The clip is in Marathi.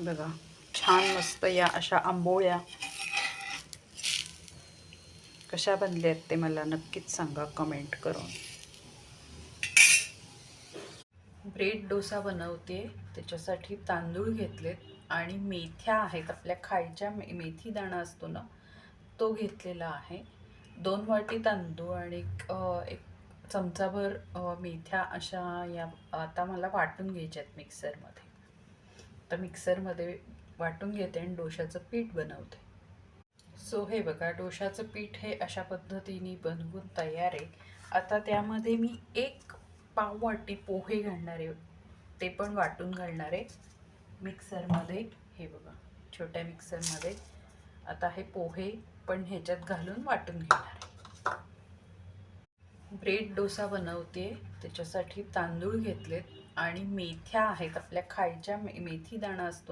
बघा छान मस्त या अशा आंबोळ्या कशा बनल्या आहेत ते मला नक्कीच सांगा कमेंट करून. ब्रेड डोसा बनवते, त्याच्यासाठी तांदूळ घेतलेत आणि मेथ्या आहेत आपल्या खायच्या मेथी दाणा असतो ना तो घेतलेला आहे. 2 वाटी तांदूळ आणि एक चमचाभर मेथ्या अशा या आता मला वाटून घ्यायच्या आहेत मिक्सरमध्ये. तर मिक्सरमध्ये वाटून घेते आणि डोशाचं पीठ बनवते. सो हे बघा डोशाचं पीठ हे अशा पद्धतीने बनवून तयार आहे. आता त्यामध्ये मी 1 पाव वाटी पोहे घालणार आहे, ते पण वाटून घालणार आहे मिक्सरमध्ये. हे बघा छोट्या मिक्सरमध्ये आता हे पोहे पण ह्याच्यात घालून वाटून घेणार आहे. ब्रेड डोसा बनवते, त्याच्यासाठी तांदूळ घेतलेत आणि मेथ्या आहेत आपल्या खायच्या मेथी दाणा असतो